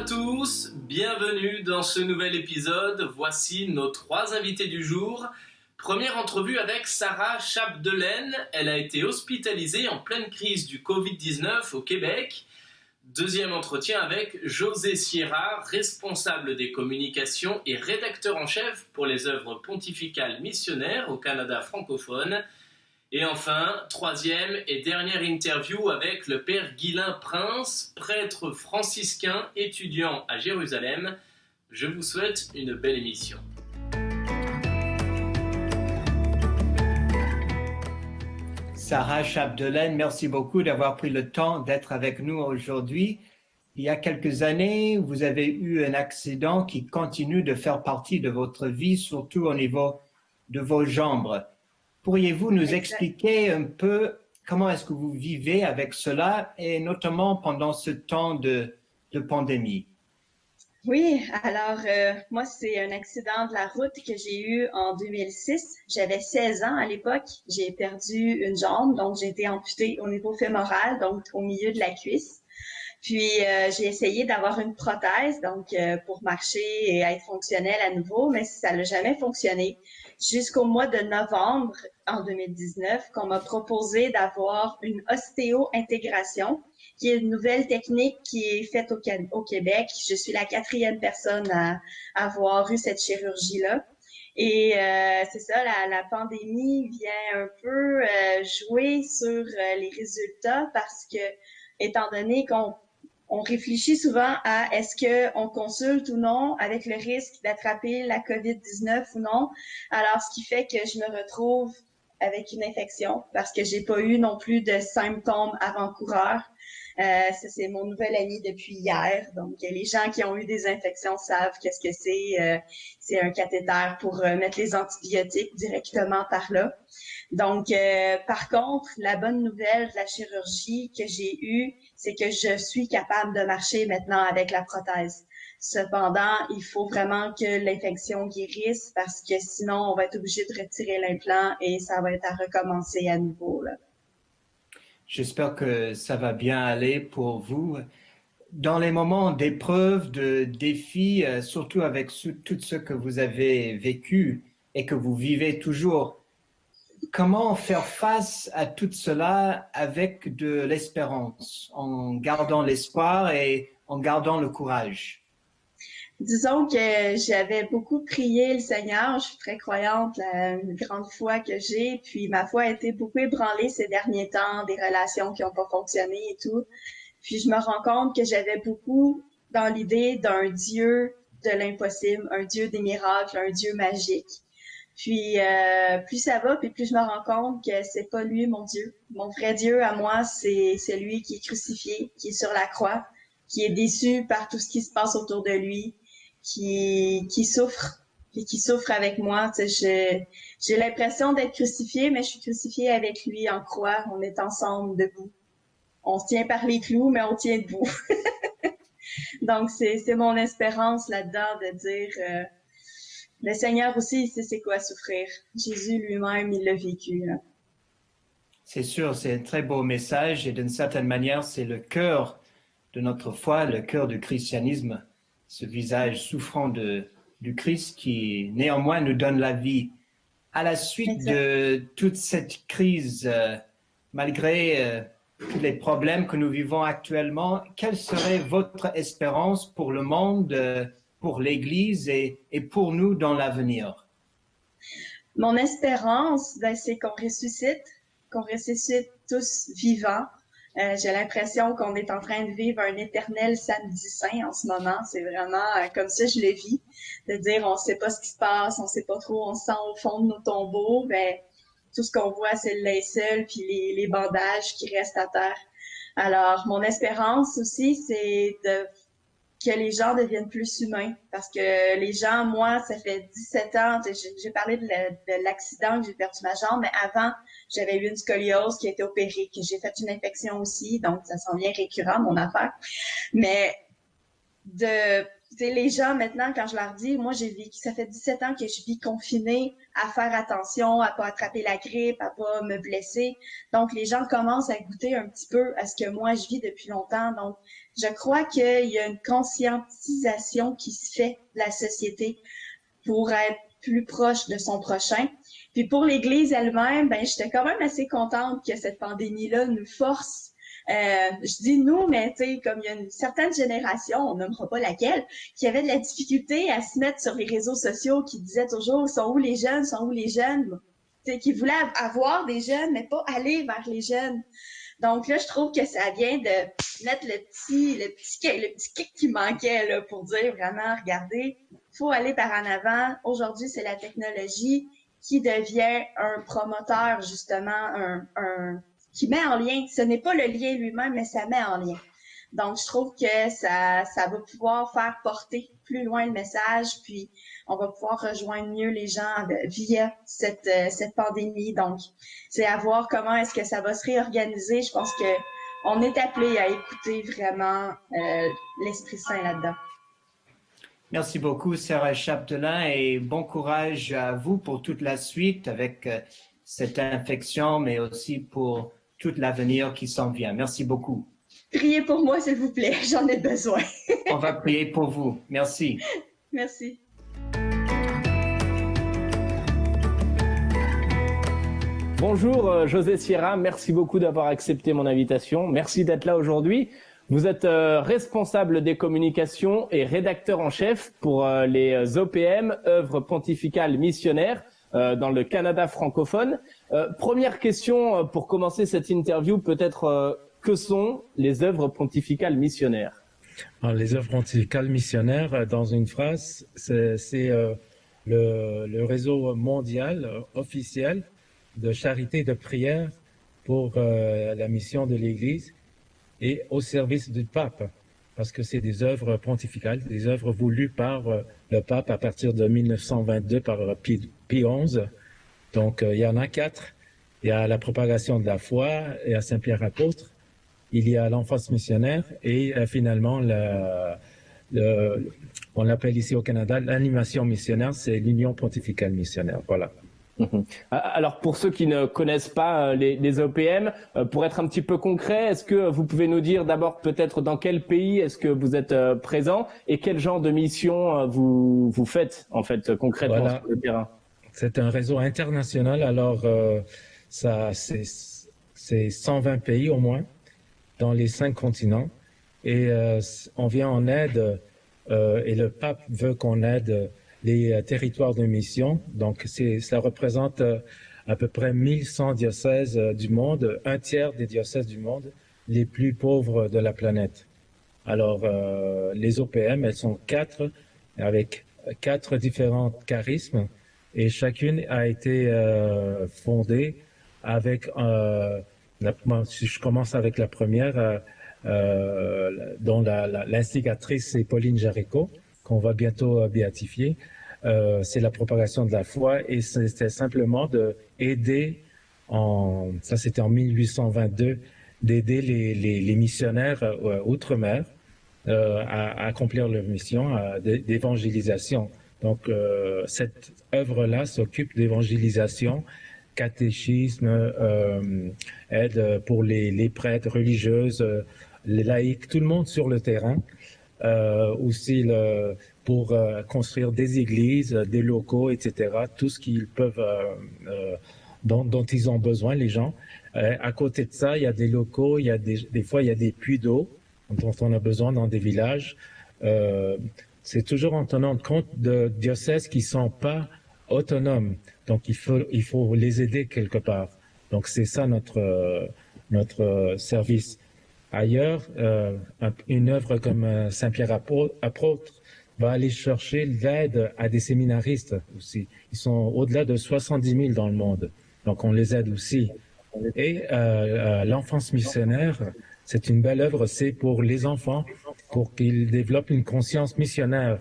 tous, bienvenue dans ce nouvel épisode. Voici nos 3 invités du jour. Première entrevue avec Sarah Chapdelaine. Elle a été hospitalisée en pleine crise du Covid-19 au Québec. Deuxième entretien avec José Sierra, responsable des communications et rédacteur en chef pour les œuvres pontificales missionnaires au Canada francophone. Et enfin, troisième et dernière interview avec le père Guylain Prince, prêtre franciscain étudiant à Jérusalem. Je vous souhaite une belle émission. Sarah Chapdelaine, merci beaucoup d'avoir pris le temps d'être avec nous aujourd'hui. Il y a quelques années, vous avez eu un accident qui continue de faire partie de votre vie, surtout au niveau de vos jambes. Pourriez-vous nous expliquer un peu comment est-ce que vous vivez avec cela et notamment pendant ce temps de pandémie? Oui, alors moi, c'est un accident de la route que j'ai eu en 2006. J'avais 16 ans à l'époque. J'ai perdu une jambe, donc j'ai été amputée au niveau fémoral, donc au milieu de la cuisse. Puis j'ai essayé d'avoir une prothèse, donc pour marcher et être fonctionnelle à nouveau, mais ça n'a jamais fonctionné. Jusqu'au mois de novembre en 2019, qu'on m'a proposé d'avoir une ostéo-intégration, qui est une nouvelle technique qui est faite au Québec. Je suis la 4e personne à avoir eu cette chirurgie-là. Et c'est ça, la pandémie vient un peu jouer sur les résultats parce que, étant donné qu'on réfléchit souvent à est-ce qu'on consulte ou non avec le risque d'attraper la COVID-19 ou non. Alors, ce qui fait que je me retrouve avec une infection parce que j'ai pas eu non plus de symptômes avant-coureurs. Ça, c'est mon nouvel ami depuis hier. Donc, les gens qui ont eu des infections savent qu'est-ce que c'est. C'est un cathéter pour mettre les antibiotiques directement par là. Donc, par contre, la bonne nouvelle de la chirurgie que j'ai eue, c'est que je suis capable de marcher maintenant avec la prothèse. Cependant, il faut vraiment que l'infection guérisse parce que sinon, on va être obligé de retirer l'implant et ça va être à recommencer à nouveau, là. J'espère que ça va bien aller pour vous. Dans les moments d'épreuve, de défis, surtout avec tout ce que vous avez vécu et que vous vivez toujours, comment faire face à tout cela avec de l'espérance, en gardant l'espoir et en gardant le courage? Disons que j'avais beaucoup prié le Seigneur. Je suis très croyante, une grande foi que j'ai. Puis ma foi a été beaucoup ébranlée ces derniers temps, des relations qui n'ont pas fonctionné et tout. Puis je me rends compte que j'avais beaucoup dans l'idée d'un Dieu de l'impossible, un Dieu des miracles, un Dieu magique. Puis plus ça va, puis plus je me rends compte que c'est pas lui mon Dieu. Mon vrai Dieu à moi, c'est celui qui est crucifié, qui est sur la croix, qui est déçu par tout ce qui se passe autour de lui, qui souffre, puis qui souffre avec moi. Tu sais, j'ai l'impression d'être crucifiée, mais je suis crucifiée avec lui en croix. On est ensemble debout. On se tient par les clous, mais on tient debout. Donc, c'est mon espérance là-dedans de dire le Seigneur aussi, il sait c'est quoi souffrir. Jésus lui-même, il l'a vécu, là. C'est sûr, c'est un très beau message et d'une certaine manière, c'est le cœur de notre foi, le cœur du christianisme, ce visage souffrant du Christ qui néanmoins nous donne la vie. À la suite de toute cette crise, malgré tous les problèmes que nous vivons actuellement, quelle serait votre espérance pour le monde, pour l'Église et pour nous dans l'avenir? Mon espérance, c'est qu'on ressuscite tous vivants. J'ai l'impression qu'on est en train de vivre un éternel samedi saint en ce moment. C'est vraiment comme ça je le vis, de dire on sait pas ce qui se passe, on sait pas trop, on se sent au fond de nos tombeaux, ben tout ce qu'on voit c'est le linceul puis les bandages qui restent à terre. Alors mon espérance aussi c'est que les gens deviennent plus humains. Parce que les gens, moi, ça fait 17 ans, j'ai parlé de l'accident que j'ai perdu ma jambe, mais avant, j'avais eu une scoliose qui a été opérée, que j'ai fait une infection aussi, donc ça s'en vient récurrent, mon affaire. Mais les gens maintenant, quand je leur dis, moi j'ai vécu, ça fait 17 ans que je vis confinée, à faire attention, à pas attraper la grippe, à pas me blesser. Donc les gens commencent à goûter un petit peu à ce que moi je vis depuis longtemps. Donc je crois qu'il y a une conscientisation qui se fait de la société pour être plus proche de son prochain. Puis pour l'Église elle-même, ben j'étais quand même assez contente que cette pandémie-là nous force. Je dis nous, mais tu sais, comme il y a une certaine génération, on nommera pas laquelle, qui avait de la difficulté à se mettre sur les réseaux sociaux, qui disait toujours sont où les jeunes, sont où les jeunes, tu sais, qui voulaient avoir des jeunes, mais pas aller vers les jeunes. Donc là, je trouve que ça vient de mettre le petit kick qui manquait là, pour dire vraiment, regardez, il faut aller par en avant. Aujourd'hui, c'est la technologie qui devient un promoteur, justement, qui met en lien. Ce n'est pas le lien lui-même, mais ça met en lien. Donc, je trouve que ça va pouvoir faire porter plus loin le message, puis on va pouvoir rejoindre mieux les gens via cette pandémie. Donc, c'est à voir comment est-ce que ça va se réorganiser. Je pense que on est appelé à écouter vraiment l'Esprit Saint là-dedans. Merci beaucoup, Sarah Chapdelaine, et bon courage à vous pour toute la suite avec cette infection, mais aussi pour tout l'avenir qui s'en vient. Merci beaucoup. Priez pour moi, s'il vous plaît. J'en ai besoin. On va prier pour vous. Merci. Merci. Bonjour, José Sierra. Merci beaucoup d'avoir accepté mon invitation. Merci d'être là aujourd'hui. Vous êtes responsable des communications et rédacteur en chef pour les OPM, œuvres pontificales missionnaires, dans le Canada francophone. Première question pour commencer cette interview, peut-être que sont les œuvres pontificales missionnaires? Alors, les œuvres pontificales missionnaires, dans une phrase, c'est le réseau mondial officiel de charité et de prière pour la mission de l'Église et au service du pape, parce que c'est des œuvres pontificales, des œuvres voulues par le pape à partir de 1922 par Pie XI. Donc, il y en a 4. Il y a la propagation de la foi, il y a Saint-Pierre apôtre, il y a l'enfance missionnaire et finalement, on l'appelle ici au Canada l'animation missionnaire, c'est l'Union pontificale missionnaire. Voilà. Alors pour ceux qui ne connaissent pas les OPM, pour être un petit peu concret, est-ce que vous pouvez nous dire d'abord peut-être dans quel pays est-ce que vous êtes présent et quel genre de mission vous faites en fait concrètement voilà. Sur le terrain? C'est un réseau international, alors c'est 120 pays au moins dans les 5 continents et on vient en aide et le pape veut qu'on aide les territoires de mission. Donc, ça représente à peu près 1100 diocèses du monde, un tiers des diocèses du monde les plus pauvres de la planète. Alors, les OPM, elles sont 4, avec 4 différents charismes, et chacune a été fondée avec, si je commence avec la première, dont l'instigatrice, c'est Pauline Jaricot, qu'on va bientôt béatifier. C'est la propagation de la foi et c'était simplement d'aider, ça c'était en 1822, d'aider les missionnaires outre-mer à accomplir leur mission d'évangélisation. Donc cette œuvre-là s'occupe d'évangélisation, catéchisme, aide pour les prêtres, religieuses, les laïcs, tout le monde sur le terrain. Aussi pour construire des églises, des locaux, etc. Tout ce qu'ils peuvent, dont ils ont besoin, les gens. À côté de ça, il y a des locaux, il y a des fois il y a des puits d'eau dont on a besoin dans des villages. C'est toujours en tenant compte de diocèses qui sont pas autonomes. Donc il faut les aider quelque part. Donc c'est ça notre service. Ailleurs, une œuvre comme Saint-Pierre apôtre va aller chercher l'aide à des séminaristes aussi. Ils sont au-delà de 70 000 dans le monde, donc on les aide aussi. Et l'enfance missionnaire, c'est une belle œuvre, c'est pour les enfants, pour qu'ils développent une conscience missionnaire,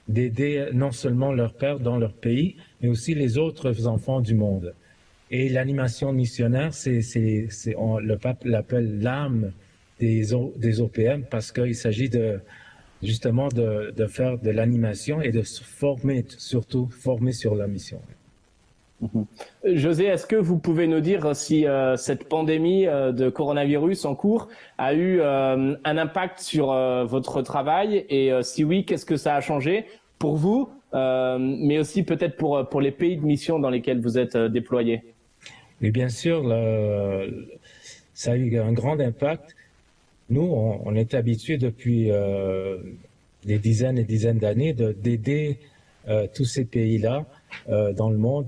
d'aider non seulement leur père dans leur pays, mais aussi les autres enfants du monde. Et l'animation missionnaire, le pape l'appelle l'âme des OPM parce qu'il s'agit justement de faire de l'animation et de se former, surtout former sur la mission. José, est-ce que vous pouvez nous dire si cette pandémie de coronavirus en cours a eu un impact sur votre travail et si oui, qu'est-ce que ça a changé pour vous, mais aussi peut-être pour les pays de mission dans lesquels vous êtes déployés? Mais bien sûr, ça a eu un grand impact. Nous, on est habitués depuis des dizaines et dizaines d'années d'aider tous ces pays-là dans le monde,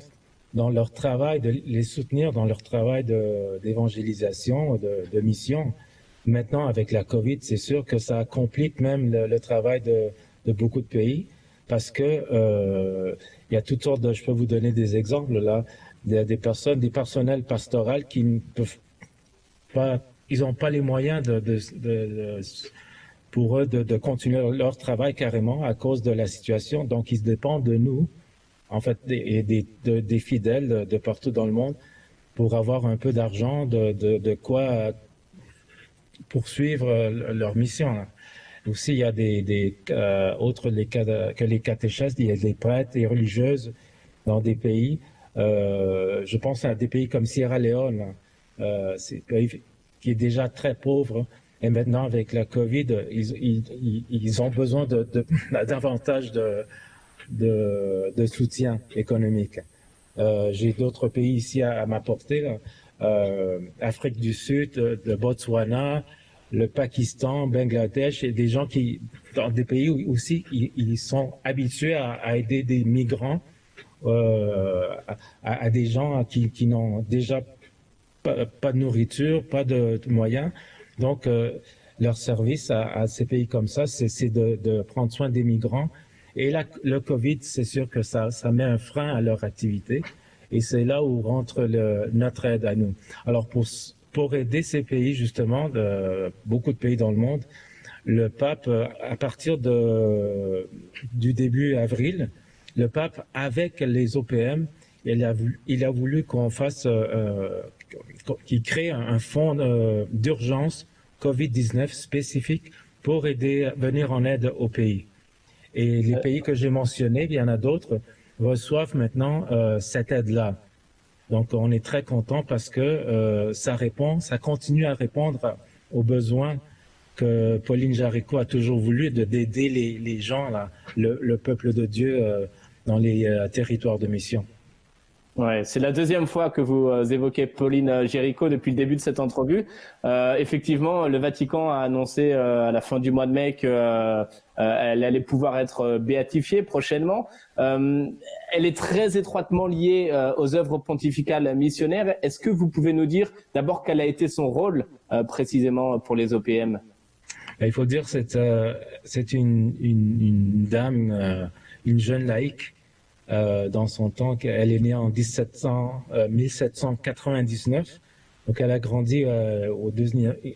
dans leur travail, de les soutenir dans leur travail d'évangélisation, de mission. Maintenant, avec la COVID, c'est sûr que ça complique même le travail de beaucoup de pays parce que il y a toutes sortes je peux vous donner des exemples là, des personnes, des personnels pastoraux qui ne peuvent pas, ils n'ont pas les moyens pour eux de continuer leur travail carrément à cause de la situation. Donc, ils dépendent de nous, en fait, des fidèles de partout dans le monde pour avoir un peu d'argent, de quoi poursuivre leur mission. Là. Aussi, il y a autres que les catéchèstes, il y a des prêtres et religieuses dans des pays. Je pense à des pays comme Sierra Leone, c'est un pays qui est déjà très pauvre. Et maintenant, avec la COVID, ils ont besoin davantage de soutien économique. J'ai d'autres pays ici à m'apporter, Afrique du Sud, le Botswana, le Pakistan, Bangladesh, et des gens qui, dans des pays où aussi, ils sont habitués à aider des migrants, à des gens qui n'ont déjà pas de nourriture, pas de moyens. Donc, leur service à ces pays comme ça, c'est de prendre soin des migrants. Et le COVID, c'est sûr que ça met un frein à leur activité. Et c'est là où rentre notre aide à nous. Alors, pour aider ces pays, justement, beaucoup de pays dans le monde, le pape, à partir du début avril, le pape, avec les OPM, il a voulu qu'on fasse, qu'il crée un fonds d'urgence COVID-19 spécifique pour venir en aide aux pays. Et les pays que j'ai mentionnés, il y en a d'autres, reçoivent maintenant cette aide-là. Donc, on est très content parce que ça continue à répondre aux besoins que Pauline Jaricot a toujours voulu, d'aider les gens, là, le peuple de Dieu dans les territoires de mission. Ouais, c'est la deuxième fois que vous évoquez Pauline Jaricot depuis le début de cette entrevue. Effectivement, le Vatican a annoncé à la fin du mois de mai qu'elle allait pouvoir être béatifiée prochainement. Elle est très étroitement liée aux œuvres pontificales missionnaires. Est-ce que vous pouvez nous dire d'abord quel a été son rôle précisément pour les OPM? Il faut dire que c'est une dame, une jeune laïque. Dans son temps, elle est née en 1799, donc elle a grandi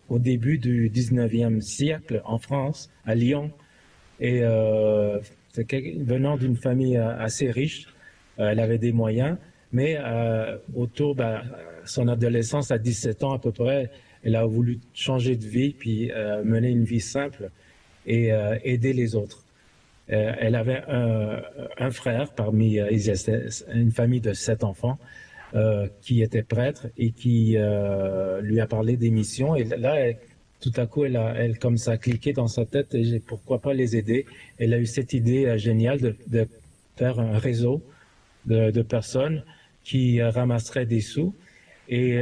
au début du 19e siècle en France, à Lyon, et venant d'une famille assez riche, elle avait des moyens, mais autour de son adolescence, à 17 ans à peu près, elle a voulu changer de vie, puis mener une vie simple et aider les autres. Elle avait un frère parmi une famille de 7 enfants qui était prêtre et qui lui a parlé des missions. Et là, tout à coup, elle comme ça a cliqué dans sa tête et pourquoi pas les aider. Elle a eu cette idée géniale de faire un réseau de personnes qui ramasseraient des sous. Et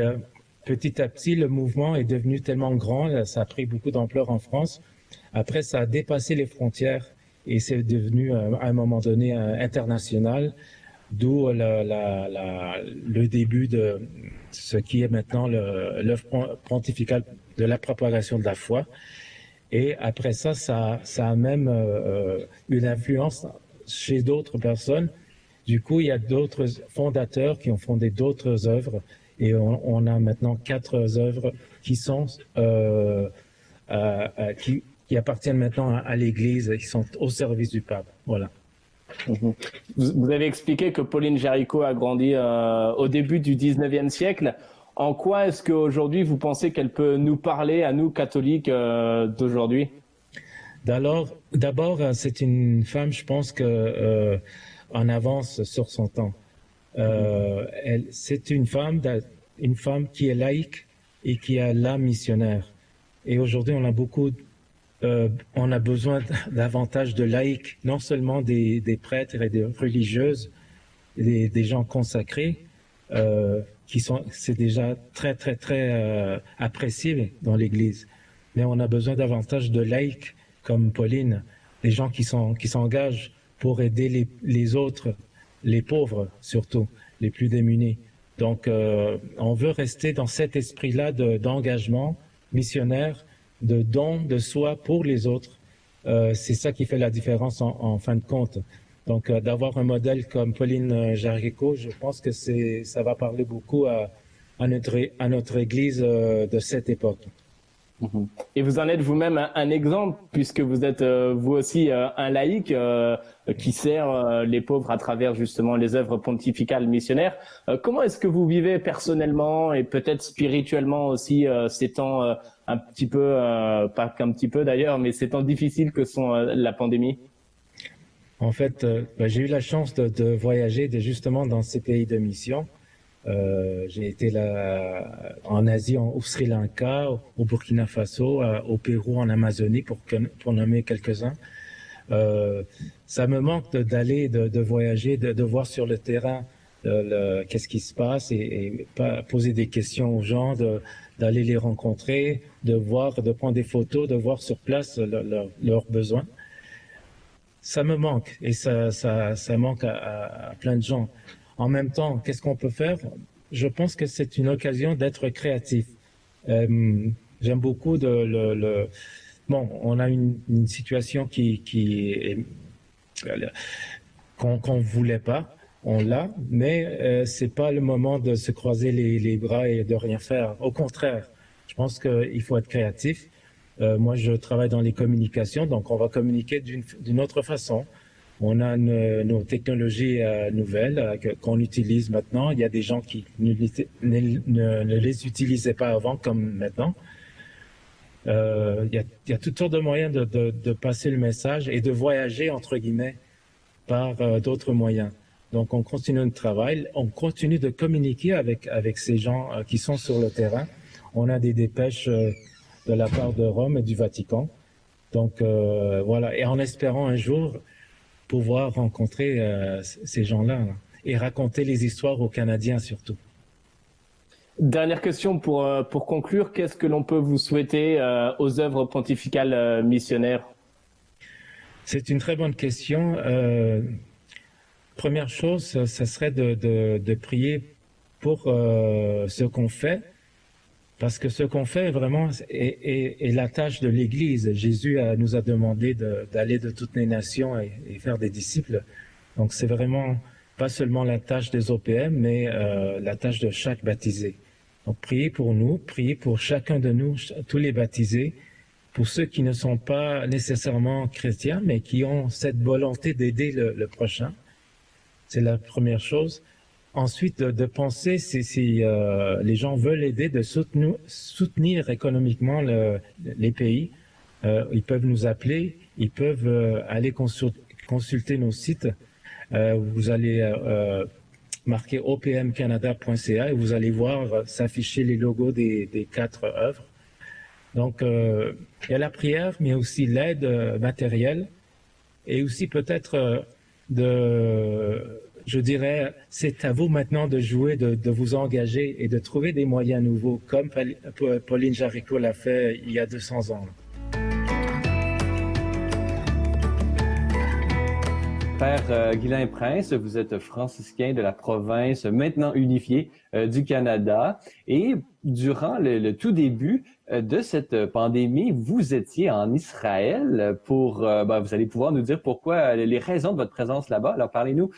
petit à petit, le mouvement est devenu tellement grand, ça a pris beaucoup d'ampleur en France. Après, ça a dépassé les frontières. Et c'est devenu, à un moment donné, international, d'où le début de ce qui est maintenant l'œuvre pontificale de la propagation de la foi. Et après ça a même une influence chez d'autres personnes. Du coup, il y a d'autres fondateurs qui ont fondé d'autres œuvres. Et on a maintenant 4 œuvres qui sont... qui appartiennent maintenant à l'Église, qui sont au service du pape. Voilà. Vous avez expliqué que Pauline Jaricot a grandi au début du 19e siècle. En quoi est-ce qu'aujourd'hui, vous pensez qu'elle peut nous parler, à nous, catholiques, d'aujourd'hui? D'abord, c'est une femme, je pense que en avance sur son temps. C'est une femme qui est laïque et qui a l'âme missionnaire. Et aujourd'hui, on a besoin davantage de laïcs, non seulement des prêtres et des religieuses, des gens consacrés, c'est déjà très, très, très apprécié dans l'Église. Mais on a besoin davantage de laïcs comme Pauline, des gens qui s'engagent pour aider les autres, les pauvres surtout, les plus démunis. Donc, on veut rester dans cet esprit-là d'engagement missionnaire, de don de soi pour les autres. C'est ça qui fait la différence en fin de compte. Donc, d'avoir un modèle comme Pauline Jaricot, je pense que ça va parler beaucoup à notre Église de cette époque. Et vous en êtes vous-même un exemple, puisque vous êtes vous aussi un laïc qui sert les pauvres à travers justement les œuvres pontificales missionnaires. Comment est-ce que vous vivez personnellement et peut-être spirituellement aussi ces temps un petit peu, pas qu'un petit peu d'ailleurs, mais ces temps difficiles que sont la pandémie? En fait, j'ai eu la chance de voyager justement dans ces pays de mission. J'ai été là en Asie, au Sri Lanka, au Burkina Faso, au Pérou, en Amazonie, pour nommer quelques-uns. Ça me manque d'aller, de voyager, de voir sur le terrain qu'est-ce qui se passe et pas poser des questions aux gens, d'aller les rencontrer, de prendre des photos, de voir sur place leurs besoins. Ça me manque et ça manque à plein de gens. En même temps, qu'est-ce qu'on peut faire? Je pense que c'est une occasion d'être créatif. J'aime beaucoup Bon, on a une situation qu'on voulait pas, on l'a, mais c'est pas le moment de se croiser les bras et de rien faire. Au contraire, je pense qu'il faut être créatif. Moi, je travaille dans les communications, donc on va communiquer d'une autre façon. On a nos technologies nouvelles qu'on utilise maintenant. Il y a des gens qui ne les utilisaient pas avant comme maintenant. Il y a toutes sortes de moyens de passer le message et de voyager, entre guillemets, par d'autres moyens. Donc, on continue notre travail, on continue de communiquer avec ces gens qui sont sur le terrain. On a des dépêches de la part de Rome et du Vatican. Donc, voilà. Et en espérant un jour pouvoir rencontrer ces gens-là et raconter les histoires aux Canadiens surtout. Dernière question pour conclure, qu'est-ce que l'on peut vous souhaiter aux œuvres pontificales missionnaires? C'est une très bonne question. Première chose, ça serait de prier pour ce qu'on fait, parce que ce qu'on fait vraiment est la tâche de l'Église. Jésus nous a demandé d'aller de toutes les nations et faire des disciples. Donc c'est vraiment pas seulement la tâche des OPM, mais la tâche de chaque baptisé. Donc priez pour nous, priez pour chacun de nous, tous les baptisés, pour ceux qui ne sont pas nécessairement chrétiens, mais qui ont cette volonté d'aider le prochain. C'est la première chose. Ensuite, de penser si les gens veulent aider, de soutenir économiquement les pays. Ils peuvent nous appeler, ils peuvent aller consulter nos sites. Vous allez marquer opmcanada.ca et vous allez voir s'afficher les logos des 4 œuvres. Donc, il y a la prière, mais aussi l'aide matérielle et aussi peut-être je dirais, c'est à vous maintenant de jouer, de vous engager et de trouver des moyens nouveaux, comme Pauline Jaricot l'a fait il y a 200 ans. Père Guylain Prince, vous êtes franciscain de la province maintenant unifiée du Canada et durant le tout début de cette pandémie, vous étiez en Israël pour, vous allez pouvoir nous dire pourquoi, les raisons de votre présence là-bas. Alors parlez-nous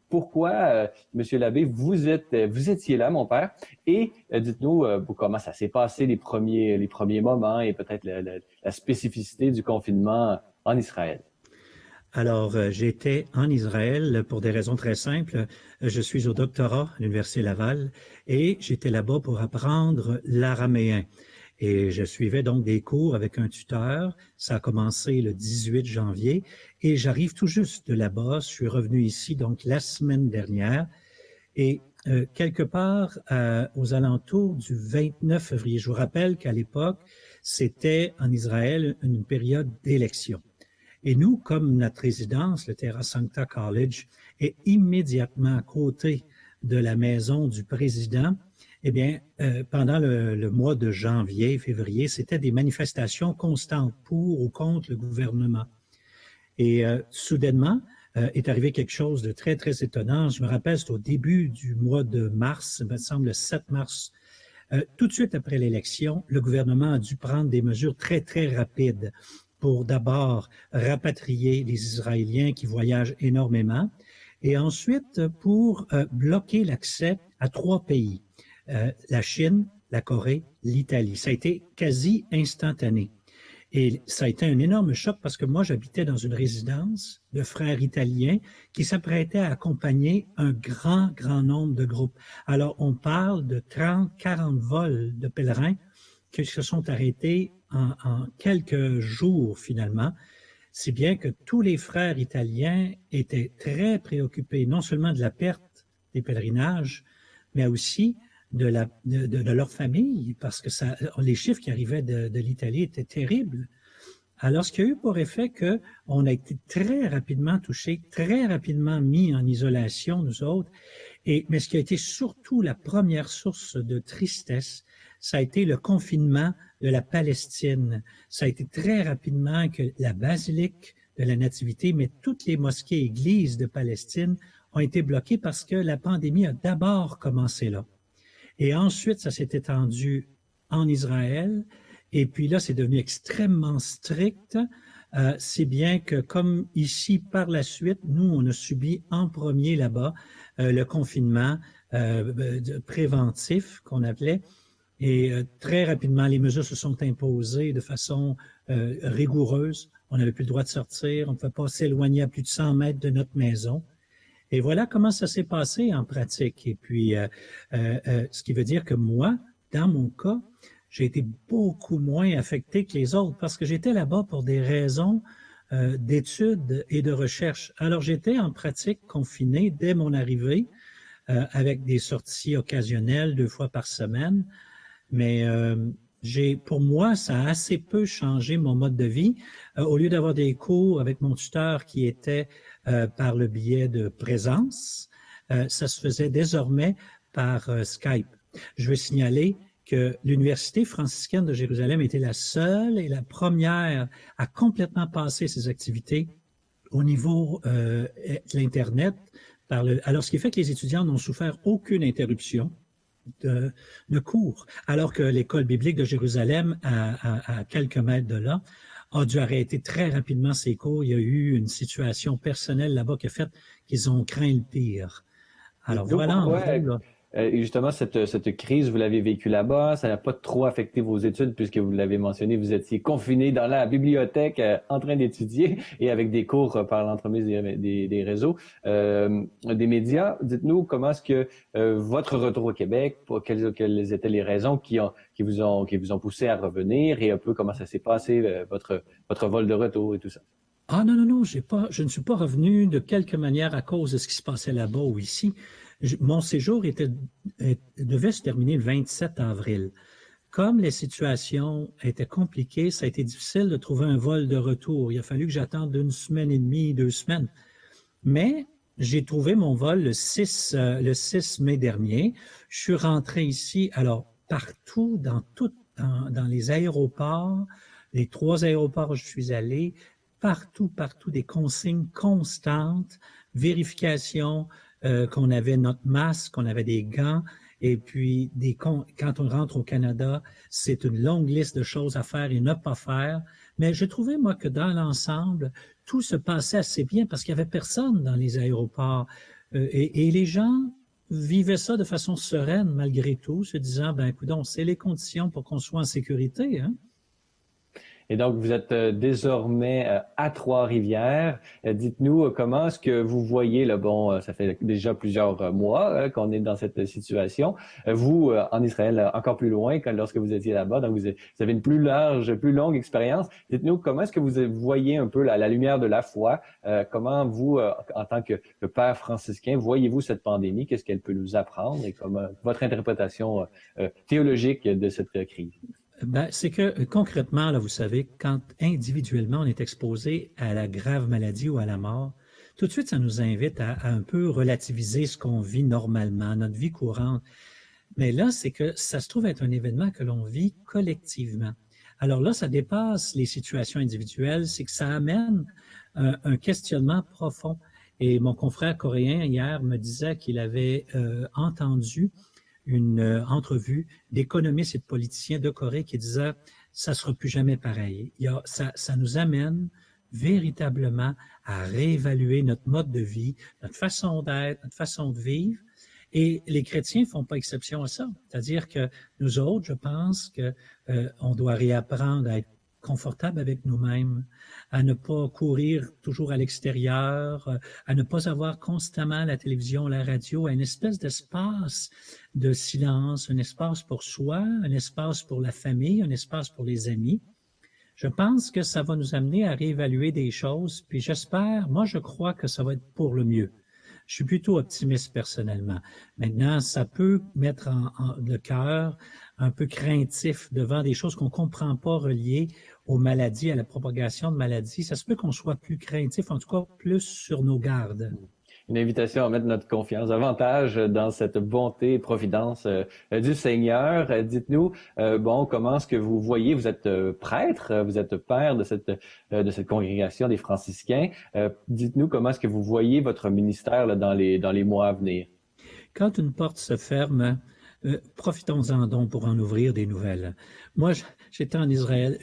pourquoi, Monsieur l'abbé, vous étiez là, mon père, et dites-nous comment ça s'est passé les premiers moments et peut-être la spécificité du confinement en Israël. Alors, j'étais en Israël pour des raisons très simples. Je suis au doctorat à l'Université Laval et j'étais là-bas pour apprendre l'araméen. Et je suivais donc des cours avec un tuteur. Ça a commencé le 18 janvier et j'arrive tout juste de là-bas. Je suis revenu ici donc la semaine dernière et quelque part aux alentours du 29 février. Je vous rappelle qu'à l'époque, c'était en Israël une période d'élection. Et nous, comme notre résidence, le Terra Sancta College, est immédiatement à côté de la maison du président, eh bien, pendant le mois de janvier, février, c'était des manifestations constantes pour ou contre le gouvernement. Et soudainement, est arrivé quelque chose de très, très étonnant. Je me rappelle, c'est au début du mois de mars, il me semble le 7 mars, tout de suite après l'élection, le gouvernement a dû prendre des mesures très, très rapides pour d'abord rapatrier les Israéliens qui voyagent énormément et ensuite pour bloquer l'accès à 3 pays, la Chine, la Corée, l'Italie. Ça a été quasi instantané. Et ça a été un énorme choc parce que moi, j'habitais dans une résidence de frères italiens qui s'apprêtaient à accompagner un grand, grand nombre de groupes. Alors, on parle de 30, 40 vols de pèlerins qui se sont arrêtés en quelques jours, finalement. Si bien que tous les frères italiens étaient très préoccupés, non seulement de la perte des pèlerinages, mais aussi de leur famille, parce que les chiffres qui arrivaient de l'Italie étaient terribles. Alors, ce qui a eu pour effet qu'on a été très rapidement touchés, très rapidement mis en isolation, nous autres, mais ce qui a été surtout la première source de tristesse, ça a été le confinement de la Palestine. Ça a été très rapidement que la basilique de la Nativité, mais toutes les mosquées et églises de Palestine ont été bloquées parce que la pandémie a d'abord commencé là. Et ensuite, ça s'est étendu en Israël. Et puis là, c'est devenu extrêmement strict, si bien que comme ici, par la suite, nous, on a subi en premier là-bas le confinement préventif qu'on appelait. Et très rapidement, les mesures se sont imposées de façon rigoureuse. On n'avait plus le droit de sortir, on ne pouvait pas s'éloigner à plus de 100 mètres de notre maison. Et voilà comment ça s'est passé en pratique. Et puis, ce qui veut dire que moi, dans mon cas, j'ai été beaucoup moins affecté que les autres parce que j'étais là-bas pour des raisons d'études et de recherche. Alors, j'étais en pratique confiné dès mon arrivée avec des sorties occasionnelles 2 fois par semaine. Mais pour moi, ça a assez peu changé mon mode de vie. Au lieu d'avoir des cours avec mon tuteur qui était par le biais de présence, ça se faisait désormais par Skype. Je veux signaler que l'Université franciscaine de Jérusalem était la seule et la première à complètement passer ses activités au niveau de l'Internet. Alors, ce qui fait que les étudiants n'ont souffert aucune interruption de cours, alors que l'école biblique de Jérusalem, à quelques mètres de là, a dû arrêter très rapidement ses cours. Il y a eu une situation personnelle là-bas qui a fait qu'ils ont craint le pire. Alors voilà, en gros, là. Justement, cette crise, vous l'avez vécue là-bas, ça n'a pas trop affecté vos études puisque vous l'avez mentionné, vous étiez confiné dans la bibliothèque en train d'étudier et avec des cours par l'entremise des réseaux, des médias. Dites-nous comment est-ce que votre retour au Québec, quelles étaient les raisons qui vous ont poussé à revenir et un peu comment ça s'est passé, votre vol de retour et tout ça. Ah non, je ne suis pas revenu de quelque manière à cause de ce qui se passait là-bas ou ici. Mon séjour devait se terminer le 27 avril. Comme les situations étaient compliquées, ça a été difficile de trouver un vol de retour. Il a fallu que j'attende 1 semaine et demie, 2 semaines. Mais j'ai trouvé mon vol le 6 mai dernier. Je suis rentré ici, alors partout, dans les aéroports, les 3 aéroports où je suis allé, partout, des consignes constantes, vérification, qu'on avait notre masque, qu'on avait des gants, et puis quand on rentre au Canada, c'est une longue liste de choses à faire et ne pas faire. Mais j'ai trouvé, moi, que dans l'ensemble, tout se passait assez bien parce qu'il n'y avait personne dans les aéroports. Et les gens vivaient ça de façon sereine malgré tout, se disant, ben, coudonc, c'est les conditions pour qu'on soit en sécurité, hein? Et donc, vous êtes désormais à Trois-Rivières. Dites-nous comment est-ce que vous voyez, ça fait déjà plusieurs mois qu'on est dans cette situation. Vous, en Israël, encore plus loin lorsque vous étiez là-bas, donc vous avez une plus longue expérience. Dites-nous comment est-ce que vous voyez un peu la lumière de la foi. Comment vous, en tant que père franciscain, voyez-vous cette pandémie? Qu'est-ce qu'elle peut nous apprendre et comme votre interprétation théologique de cette crise? C'est que concrètement, là, vous savez, quand individuellement on est exposé à la grave maladie ou à la mort, tout de suite, ça nous invite à un peu relativiser ce qu'on vit normalement, notre vie courante. Mais là, c'est que ça se trouve être un événement que l'on vit collectivement. Alors là, ça dépasse les situations individuelles, c'est que ça amène un questionnement profond. Et mon confrère coréen, hier, me disait qu'il avait entendu une entrevue d'économistes et de politiciens de Corée qui disaient « ça ne sera plus jamais pareil ». Ça nous amène véritablement à réévaluer notre mode de vie, notre façon d'être, notre façon de vivre. Et les chrétiens ne font pas exception à ça. C'est-à-dire que nous autres, je pense qu'on doit réapprendre à être confortable avec nous-mêmes, à ne pas courir toujours à l'extérieur, à ne pas avoir constamment la télévision, la radio, à une espèce d'espace de silence, un espace pour soi, un espace pour la famille, un espace pour les amis. Je pense que ça va nous amener à réévaluer des choses, puis je crois que ça va être pour le mieux. Je suis plutôt optimiste personnellement. Maintenant, ça peut mettre le cœur un peu craintif devant des choses qu'on ne comprend pas reliées aux maladies, à la propagation de maladies. Ça se peut qu'on soit plus craintif, en tout cas plus sur nos gardes. Une invitation à mettre notre confiance davantage dans cette bonté et providence du Seigneur. Dites-nous, comment est-ce que vous voyez, vous êtes prêtre, vous êtes père de cette congrégation des franciscains. Dites-nous comment est-ce que vous voyez votre ministère là, dans les mois à venir. Quand une porte se ferme, profitons-en donc pour en ouvrir des nouvelles. Moi, j'étais en Israël,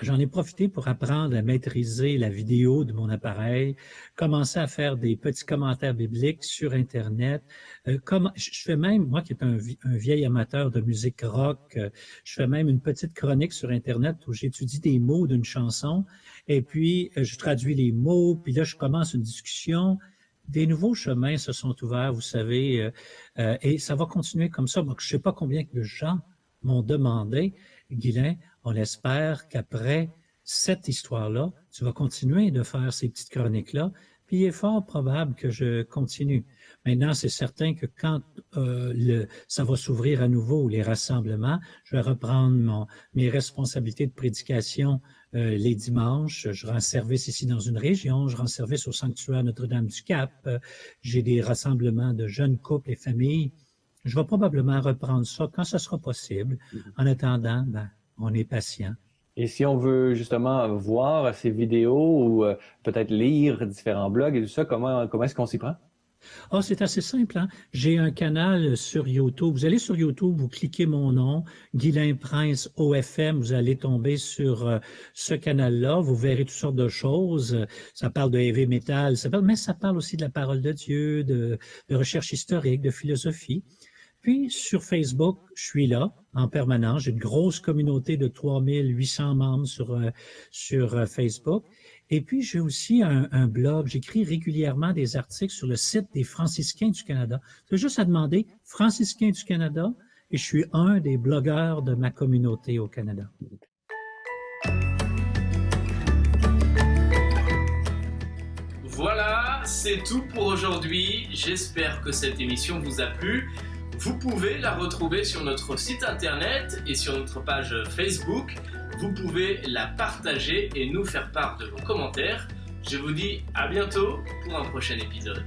j'en ai profité pour apprendre à maîtriser la vidéo de mon appareil, commencer à faire des petits commentaires bibliques sur Internet. Je fais même, moi qui est un vieil amateur de musique rock, je fais même une petite chronique sur Internet où j'étudie des mots d'une chanson et puis je traduis les mots, puis là je commence une discussion. Des nouveaux chemins se sont ouverts, vous savez, et ça va continuer comme ça. Donc, je ne sais pas combien de gens m'ont demandé, Guylain, on espère qu'après cette histoire-là, tu vas continuer de faire ces petites chroniques-là, puis il est fort probable que je continue. Maintenant, c'est certain que quand ça va s'ouvrir à nouveau, les rassemblements, je vais reprendre mes responsabilités de prédication les dimanches. Je rends service ici dans une région, je rends service au sanctuaire Notre-Dame-du-Cap. J'ai des rassemblements de jeunes couples et familles. Je vais probablement reprendre ça quand ce sera possible. En attendant, on est patient. Et si on veut justement voir ces vidéos ou peut-être lire différents blogs et tout ça, comment est-ce qu'on s'y prend? C'est assez simple. Hein? J'ai un canal sur YouTube. Vous allez sur YouTube, vous cliquez mon nom, Guylain Prince OFM, vous allez tomber sur ce canal-là. Vous verrez toutes sortes de choses. Ça parle de heavy metal, mais ça parle aussi de la parole de Dieu, de recherche historique, de philosophie. Puis, sur Facebook, je suis là en permanence. J'ai une grosse communauté de 3800 membres sur Facebook. Et puis, j'ai aussi un blog. J'écris régulièrement des articles sur le site des Franciscains du Canada. C'est juste à demander Franciscains du Canada et je suis un des blogueurs de ma communauté au Canada. Voilà, c'est tout pour aujourd'hui. J'espère que cette émission vous a plu. Vous pouvez la retrouver sur notre site internet et sur notre page Facebook. Vous pouvez la partager et nous faire part de vos commentaires. Je vous dis à bientôt pour un prochain épisode.